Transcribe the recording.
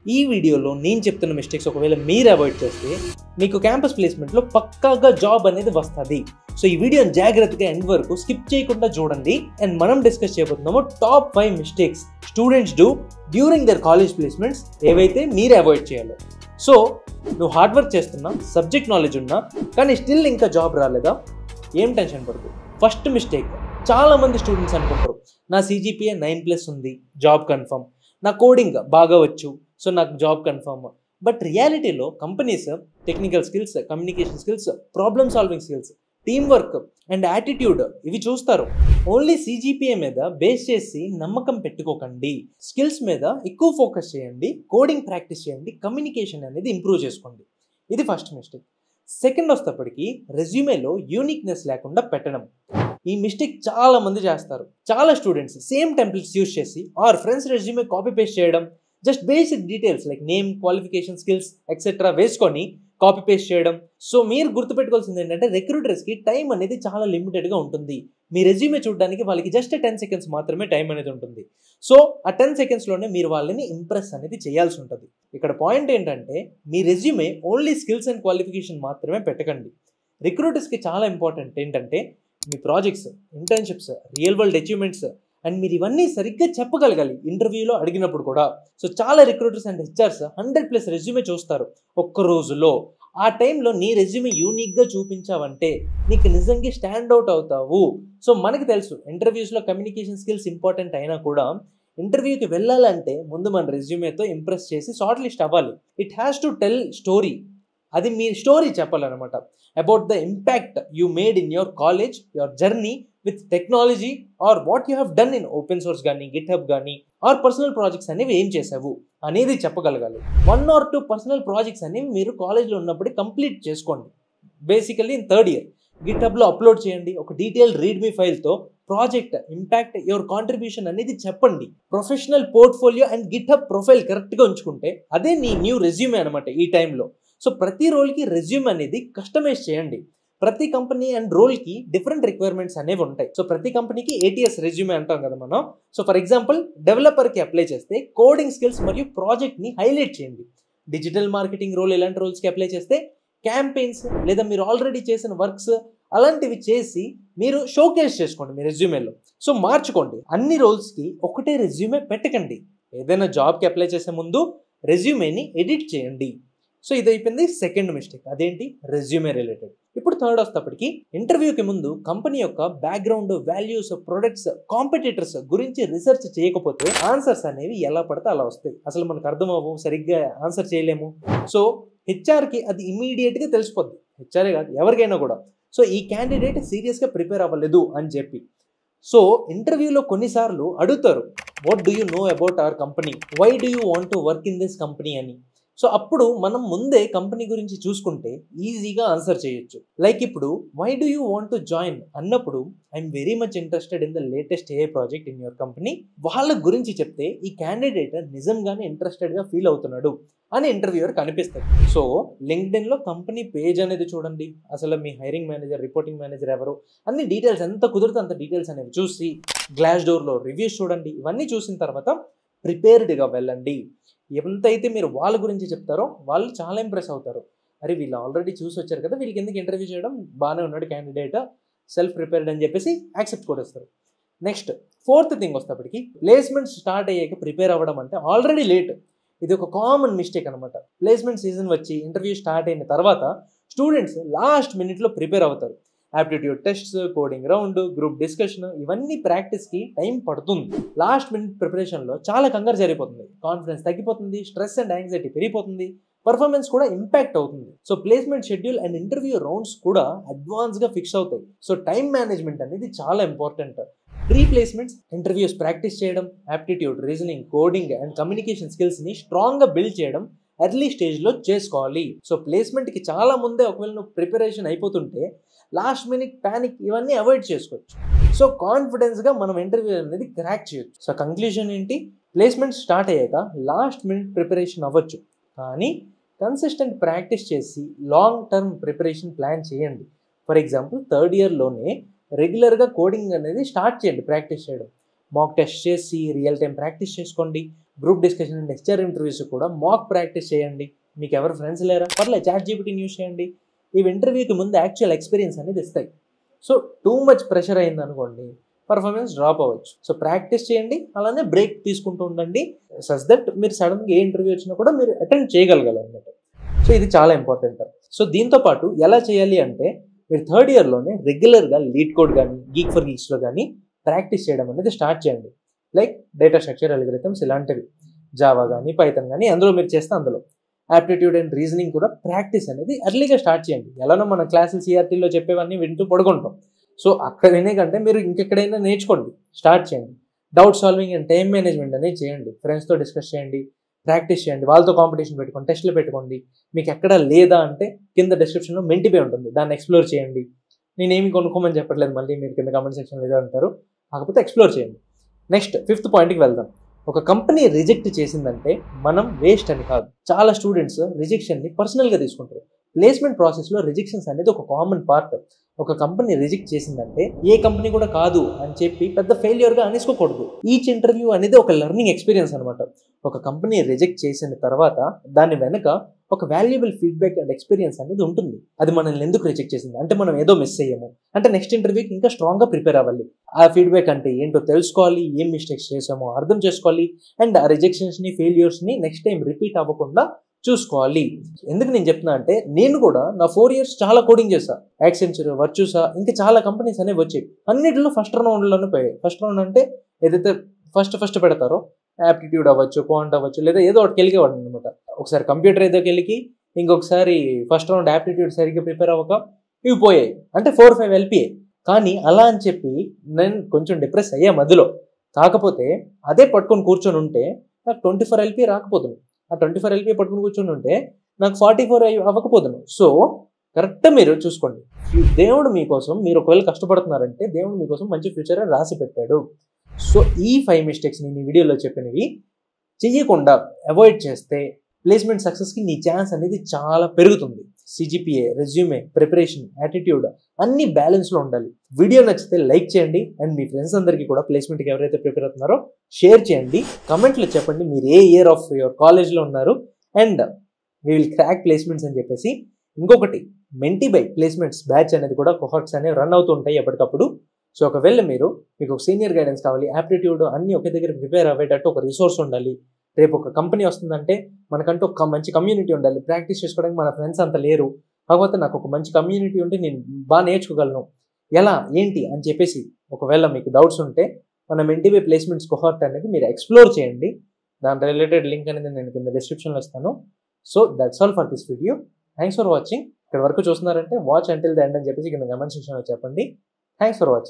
ఈ వీడియోలో నేను చెప్తున్న మిస్టేక్స్ ఒకవేళ మీరు అవాయిడ్ చేస్తే మీకు క్యాంపస్ ప్లేస్మెంట్లో పక్కాగా జాబ్ అనేది వస్తుంది. సో ఈ వీడియోని జాగ్రత్తగా ఎండ్ వరకు స్కిప్ చేయకుండా చూడండి. అండ్ మనం డిస్కస్ చేయబోతున్నాము top 5 mistakes students do during their college placements, ఏవైతే మీరు అవాయిడ్ చేయాలో. సో నువ్వు హార్డ్ వర్క్ చేస్తున్నా, సబ్జెక్ట్ నాలెడ్జ్ ఉన్నా కానీ స్టిల్ ఇంకా జాబ్ రాలేదా, ఏం టెన్షన్ పడదు. ఫస్ట్ మిస్టేక్, చాలామంది స్టూడెంట్స్ అనుకుంటారు నా CGPA 9+ ఉంది, జాబ్ కన్ఫర్మ్, నా కోడింగ్ బాగా వచ్చు, సో నాకు జాబ్ కన్ఫర్మ్. బట్ రియాలిటీలో companies technical skills, communication skills, problem solving skills, team work and attitude ఇవి చూస్తారు. ఓన్లీ CGPA మీద బేస్ చేసి నమ్మకం పెట్టుకోకండి. స్కిల్స్ మీద ఎక్కువ ఫోకస్ చేయండి, కోడింగ్ ప్రాక్టీస్ చేయండి, కమ్యూనికేషన్ అనేది ఇంప్రూవ్ చేసుకోండి. ఇది ఫస్ట్ మిస్టేక్. సెకండ్ వచ్చేటప్పటికి రెజ్యూమేలో యూనిక్నెస్ లేకుండా పెట్టడం. ఈ మిస్టేక్ చాలా మంది చేస్తారు. చాలా స్టూడెంట్స్ సేమ్ టెంప్లెట్స్ యూస్ చేసి or friends resume copy paste చేయడం, just basic details like name, qualification, skills etcetera వేసుకొని కాపీ పేస్ట్ చేయడం. సో మీరు గుర్తుపెట్టుకోవాల్సింది ఏంటంటే రిక్రూటర్స్కి టైం అనేది చాలా లిమిటెడ్గా ఉంటుంది. మీ రెజ్యూమే చూడడానికి వాళ్ళకి జస్ట్ 10 seconds మాత్రమే టైం అనేది ఉంటుంది. సో ఆ 10 secondsలోనే మీరు వాళ్ళని ఇంప్రెస్ అనేది చేయాల్సి ఉంటుంది. ఇక్కడ పాయింట్ ఏంటంటే మీ resume only skills and qualification మాత్రమే పెట్టకండి. రిక్రూటర్స్కి చాలా ఇంపార్టెంట్ ఏంటంటే మీ projects, internships, real world achievements and మీరు ఇవన్నీ సరిగ్గా చెప్పగలగాలి ఇంటర్వ్యూలో అడిగినప్పుడు కూడా. సో చాలా రిక్రూటర్స్ అండ్ హెచ్ఆర్స్ 100+ రెజ్యూమే చూస్తారు ఒక్క రోజులో. ఆ టైంలో నీ రెజ్యూమే యూనిక్గా చూపించావంటే నీకు నిజంగా స్టాండ్ అవుట్ అవుతావు. సో మనకి తెలుసు ఇంటర్వ్యూస్లో కమ్యూనికేషన్ స్కిల్స్ ఇంపార్టెంట్ అయినా కూడా ఇంటర్వ్యూకి వెళ్ళాలంటే ముందు మన రెజ్యూమేతో ఇంప్రెస్ చేసి షార్ట్ లిస్ట్ అవ్వాలి. It has to tell story. అది మీ స్టోరీ చెప్పాలన్నమాట. About the impact you made in your college, your journey with technology or what you have done in open source కానీ, గిట్హబ్ కానీ ఆర్ పర్సనల్ ప్రాజెక్ట్స్ అనేవి ఏం చేసావు అనేది చెప్పగలగాలి. 1 or 2 పర్సనల్ ప్రాజెక్ట్స్ అనేవి మీరు కాలేజ్లో ఉన్నప్పుడు కంప్లీట్ చేసుకోండి. బేసికల్లీ ఇన్ 3rd year గిట్హబ్లో అప్లోడ్ చేయండి. ఒక డీటెయిల్ రీడ్మీ ఫైల్తో ప్రాజెక్ట్ ఇంపాక్ట్, యువర్ కాంట్రిబ్యూషన్ అనేది చెప్పండి. Professional portfolio and GitHub profile కరెక్ట్గా ఉంచుకుంటే అదే నీ న్యూ రెజ్యూమే అనమాట ఈ టైంలో. సో ప్రతి రోల్కి రెజ్యూమ్ అనేది కస్టమైజ్ చేయండి. ప్రతి కంపెనీ అండ్ రోల్కి డిఫరెంట్ రిక్వైర్మెంట్స్ అనేవి ఉంటాయి. సో ప్రతి కంపెనీకి ATS రెజ్యూమే అంటాం కదా మనం. సో ఫర్ ఎగ్జాంపుల్ డెవలపర్కి అప్లై చేస్తే కోడింగ్ స్కిల్స్ మరియు ప్రాజెక్ట్ని హైలైట్ చేయండి. డిజిటల్ మార్కెటింగ్ రోల్ ఇలాంటి రోల్స్కి అప్లై చేస్తే క్యాంపెయిన్స్ లేదా మీరు ఆల్రెడీ చేసిన వర్క్స్ అలాంటివి చేసి మీరు షోకేస్ చేసుకోండి మీ రెజ్యూమేలో. సో మార్చుకోండి. అన్ని రోల్స్కి ఒకటే రెజ్యూమే పెట్టకండి. ఏదైనా జాబ్కి అప్లై చేసే ముందు రెజ్యూమేని ఎడిట్ చేయండి. సో ఇది అయిపోయింది సెకండ్ మిస్టేక్, అదేంటి రెజ్యూమే రిలేటెడ్. ఇప్పుడు థర్డ్ వస్తేప్పటికి ఇంటర్వ్యూకి ముందు కంపెనీ యొక్క బ్యాక్గ్రౌండ్, వాల్యూస్, ప్రొడక్ట్స్, కాంపిటీటర్స్ గురించి రీసెర్చ్ చేయకపోతే ఆన్సర్స్ అనేవి ఎలా పడితే అలా వస్తాయి. అసలు మనకు అర్థం అవ్వవు, సరిగ్గా ఆన్సర్ చేయలేము. సో హెచ్ఆర్కి అది ఇమీడియట్గా తెలిసిపోద్ది. హెచ్ఆర్ఏ కాదు ఎవరికైనా కూడా. సో ఈ క్యాండిడేట్ సీరియస్గా ప్రిపేర్ అవ్వలేదు అని చెప్పి. సో ఇంటర్వ్యూలో కొన్నిసార్లు అడుగుతారు, what do you know about our company, why do you want to work in this company అని. సో అప్పుడు మనం ముందే కంపెనీ గురించి చూసుకుంటే ఈజీగా ఆన్సర్ చేయొచ్చు. లైక్ ఇప్పుడు why do you want to join అన్నప్పుడు I'm very much interested in the latest AI project in your company. వాళ్ళ గురించి చెప్తే ఈ క్యాండిడేట్ నిజంగానే ఇంట్రెస్టెడ్గా ఫీల్ అవుతున్నాడు అని ఇంటర్వ్యూయర్ కనిపిస్తుంది. సో లింక్డ్ఇన్లో కంపెనీ పేజ్ అనేది చూడండి, అసలు మీ హైరింగ్ మేనేజర్, రిపోర్టింగ్ మేనేజర్ ఎవరు, అన్ని డీటెయిల్స్ ఎంత కుదిరితే అంత డీటెయిల్స్ అనేవి చూసి గ్లాస్ డోర్లో రివ్యూస్ చూడండి. ఇవన్నీ చూసిన తర్వాత ప్రిపేర్డ్గా వెళ్ళండి. ఎంతైతే మీరు వాళ్ళ గురించి చెప్తారో వాళ్ళు చాలా ఇంప్రెస్ అవుతారు. అరే వీళ్ళు ఆల్రెడీ చూసి వచ్చారు కదా, వీళ్ళకి ఎందుకు ఇంటర్వ్యూ చేయడం, బాగానే ఉన్నాడు క్యాండిడేట్, సెల్ఫ్ ప్రిపేర్డ్ అని చెప్పేసి యాక్సెప్ట్ కొట్టేస్తారు. నెక్స్ట్ ఫోర్త్ థింగ్ వస్తేప్పటికి ప్లేస్మెంట్ స్టార్ట్ అయ్యాక ప్రిపేర్ అవ్వడం అంటే ఆల్రెడీ లేట్. ఇది ఒక కామన్ మిస్టేక్ అనమాట. ప్లేస్మెంట్ సీజన్ వచ్చి ఇంటర్వ్యూ స్టార్ట్ అయిన తర్వాత స్టూడెంట్స్ లాస్ట్ మినిట్లో ప్రిపేర్ అవుతారు. Aptitude tests, coding round, group discussion ఇవన్నీ ప్రాక్టీస్కి టైం పడుతుంది. లాస్ట్ మినిట్ ప్రిపరేషన్లో చాలా కంగారు జరిగిపోతుంది, కాన్ఫిడెన్స్ తగ్గిపోతుంది, స్ట్రెస్ అండ్ యాంగ్జైటీ పెరిగిపోతుంది, పర్ఫార్మెన్స్ కూడా ఇంపాక్ట్ అవుతుంది. So placement schedule and interview rounds కూడా అడ్వాన్స్గా ఫిక్స్ అవుతాయి. సో టైం మేనేజ్మెంట్ అనేది చాలా important. Pre placements interviews practice చేయడం, aptitude, reasoning, coding and communication స్కిల్స్ని స్ట్రాంగ్గా బిల్డ్ చేయడం ఎర్లీ స్టేజ్లో చేసుకోవాలి. సో ప్లేస్మెంట్కి చాలా ముందే ఒకవేళ నువ్వు ప్రిపరేషన్ అయిపోతుంటే లాస్ట్ మినిట్ ప్యానిక్ ఇవన్నీ అవాయిడ్ చేసుకోవచ్చు. సో కాన్ఫిడెన్స్గా మనం ఇంటర్వ్యూ అనేది క్రాక్ చేయొచ్చు. సో కంక్లూజన్ ఏంటి, ప్లేస్మెంట్ స్టార్ట్ అయ్యాక లాస్ట్ మినిట్ ప్రిపరేషన్ అవ్వచ్చు, కానీ కన్సిస్టెంట్ ప్రాక్టీస్ చేసి లాంగ్ టర్మ్ ప్రిపరేషన్ ప్లాన్ చేయండి. ఫర్ ఎగ్జాంపుల్ 3rd yearలోనే రెగ్యులర్గా కోడింగ్ అనేది స్టార్ట్ చేయండి ప్రాక్టీస్ చేయడం. మాక్ టెస్ట్ చేసి రియల్ టైం ప్రాక్టీస్ చేసుకోండి. Group discussion and HR interviews కూడా మాక్ ప్రాక్టీస్ చేయండి. మీకు ఎవరు ఫ్రెండ్స్ లేరా, పర్లేదు చాట్ జీపీటీని యూస్ చేయండి. ఇవి ఇంటర్వ్యూకి ముందు యాక్చువల్ ఎక్స్పీరియన్స్ అనేది ఇస్తాయి. సో టూ మచ్ ప్రెషర్ అయింది అనుకోండి, పర్ఫార్మెన్స్ డ్రాప్ అవ్వచ్చు. సో ప్రాక్టీస్ చేయండి, అలానే బ్రేక్ తీసుకుంటూ ఉండండి, సచ్ దట్ మీరు సడన్గా ఏ ఇంటర్వ్యూ వచ్చినా కూడా మీరు అటెండ్ చేయగలగాలి అనమాట. సో ఇది చాలా ఇంపార్టెంట్. సో దీంతో పాటు ఎలా చేయాలి అంటే, మీరు థర్డ్ ఇయర్లోనే రెగ్యులర్గా లీడ్ కోడ్ కానీ గీక్ ఫర్ గీక్స్లో కానీ ప్రాక్టీస్ చేయడం అనేది స్టార్ట్ చేయండి. లైక్ డేటా స్ట్రక్చర్, అల్గోరిథమ్స్ ఇలాంటివి, జావా కానీ పైథాన్ కానీ అందులో మీరు చేస్తే అందులో యాప్టిట్యూడ్ అండ్ రీజనింగ్ కూడా ప్రాక్టీస్ అనేది ఎర్లీగా స్టార్ట్ చేయండి. ఎలానో మన క్లాసులు సిఆర్టీలో చెప్పేవన్నీ వింటూ పడుకుంటాం. సో అక్కడ వినే కంటే మీరు ఇంకెక్కడైనా నేర్చుకోండి, స్టార్ట్ చేయండి. Doubt solving and time management అనేది చేయండి. ఫ్రెండ్స్తో డిస్కస్ చేయండి, ప్రాక్టీస్ చేయండి, వాళ్ళతో కాంపిటీషన్ పెట్టుకోండి, టెస్ట్లు పెట్టుకోండి. మీకు ఎక్కడ లేదా అంటే కింద డిస్క్రిప్షన్లో మెంటిపే ఉంటుంది, దాన్ని ఎక్స్ప్లోర్ చేయండి. నేనేమి కొనుక్కోమని చెప్పట్లేదు, మళ్ళీ మీరు కింద కామెంట్ సెక్షన్ లేదా అంటారు, కాకపోతే ఎక్స్ప్లోర్ చేయండి. నెక్స్ట్ 5th పాయింట్కి వెళ్దాం. ఒక కంపెనీ రిజెక్ట్ చేసిందంటే మనం వేస్ట్ అని కాదు. చాలా స్టూడెంట్స్ రిజెక్షన్ని పర్సనల్గా తీసుకుంటారు. ప్లేస్మెంట్ ప్రాసెస్లో రిజెక్షన్స్ అనేది ఒక కామన్ పార్ట్. ఒక కంపెనీ రిజెక్ట్ చేసిందంటే ఏ కంపెనీ కూడా కాదు అని చెప్పి పెద్ద ఫెయిల్యూర్గా అనేసుకోకూడదు. ఈచ్ ఇంటర్వ్యూ అనేది ఒక లెర్నింగ్ ఎక్స్పీరియన్స్ అనమాట. ఒక కంపెనీ రిజెక్ట్ చేసిన తర్వాత దాని వెనుక ఒక వాల్యుబుల్ ఫీడ్బ్యాక్ అండ్ ఎక్స్పీరియన్స్ అనేది ఉంటుంది. అది మనల్ని ఎందుకు రిజెక్ట్ చేసింది అంటే మనం ఏదో మిస్ అయ్యాము అంటే నెక్స్ట్ ఇంటర్వ్యూకి ఇంకా స్ట్రాంగ్గా ప్రిపేర్ అవ్వాలి. ఆ ఫీడ్బ్యాక్ అంటే ఏంటో తెలుసుకోవాలి, ఏం మిస్టేక్స్ చేసామో అర్థం చేసుకోవాలి, అండ్ ఆ రిజెక్షన్స్ని ఫెయిల్యూర్స్ని నెక్స్ట్ టైం రిపీట్ అవ్వకుండా చూసుకోవాలి. ఎందుకు నేను చెప్తున్నా అంటే, నేను కూడా నా 4 years చాలా కోడింగ్ చేశా. యాక్సెంచర్, వర్చూసా, ఇంకా చాలా కంపెనీస్ అనేవి వచ్చాయి. అన్నిటిలో ఫస్ట్ రౌండ్లోనే పోయాయి. ఫస్ట్ రౌండ్ అంటే ఏదైతే ఫస్ట్ పెడతారో యాప్టిట్యూడ్ అవ్వచ్చు, క్వాంట్ అవ్వచ్చు, లేదా ఏదో ఒకటి కెలిగేవాడు అనమాట. ఒకసారి కంప్యూటర్ ఏదో కెలికి, ఇంకొకసారి ఫస్ట్ రౌండ్ యాప్టిట్యూడ్ సరిగ్గా ప్రిపేర్ అవ్వక ఇవి పోయాయి. అంటే 4-5 వెళ్ళిపోయాయి. కానీ అలా అని చెప్పి నేను కొంచెం డిప్రెస్ అయ్యా మధ్యలో. కాకపోతే అదే పట్టుకొని కూర్చొని ఉంటే నాకు 24 LP రాకపోతుంది. ఆ 24 LP పట్టుకుని కూర్చొని ఉంటే నాకు 44 అవ్వకపోదును. సో కరెక్ట్ మీరు చూసుకోండి, దేవుడు మీకోసం, మీరు ఒకవేళ కష్టపడుతున్నారంటే దేవుడు మీకోసం మంచి ఫ్యూచర్ రాసి పెట్టాడు. సో ఈ 5 మిస్టేక్స్ నేను ఈ వీడియోలో చెప్పినవి చెయ్యకుండా అవాయిడ్ చేస్తే ప్లేస్మెంట్ సక్సెస్కి నీ ఛాన్స్ అనేది చాలా పెరుగుతుంది. CGPA, రెజ్యూమే, ప్రిపరేషన్, యాటిట్యూడ్ అన్ని బ్యాలెన్స్లో ఉండాలి. వీడియో నచ్చితే లైక్ చేయండి, అండ్ మీ ఫ్రెండ్స్ అందరికీ కూడా ప్లేస్మెంట్కి ఎవరైతే ప్రిపేర్ అవుతున్నారో షేర్ చేయండి. కమెంట్లో చెప్పండి మీరు ఏ ఇయర్ ఆఫ్ యువర్ కాలేజ్లో ఉన్నారు, and we will crack placements అని చెప్పేసి. ఇంకొకటి, మెంటీబై ప్లేస్మెంట్స్ బ్యాచ్ అనేది కూడా కోహర్ట్స్ అనేవి రన్ అవుతూ ఉంటాయి ఎప్పటికప్పుడు. సో ఒకవేళ మీకు ఒక సీనియర్ గైడెన్స్ కావాలి, యాప్టిట్యూడ్ అన్నీ ఒకే దగ్గర ప్రిపేర్ అయ్యేటట్టు ఒక రిసోర్స్ ఉండాలి. రేపు ఒక కంపెనీ వస్తుందంటే మనకంటూ ఒక మంచి కమ్యూనిటీ ఉండాలి. ప్రాక్టీస్ చేసుకోవడానికి మన ఫ్రెండ్స్ అంత లేరు, కాకపోతే నాకు ఒక మంచి కమ్యూనిటీ ఉంటే నేను బాగా నేర్చుకోగలను, ఎలా ఏంటి అని చెప్పేసి ఒకవేళ మీకు డౌట్స్ ఉంటే మన మెంటీబై ప్లేస్మెంట్స్ కోహర్ట్ అనేది మీరు ఎక్స్ప్లోర్ చేయండి. దాని రిలేటెడ్ లింక్ అనేది నేను కింద డిస్క్రిప్షన్లో ఇస్తాను. So that's all for this video. Thanks for watching. ఇక్కడ వరకు చూస్తున్నారంటే వాచ్ అంటిల్ ద ఎండ్ అని చెప్పేసి కింద కమెంట్ సెక్షన్లో చెప్పండి. Thanks for watching.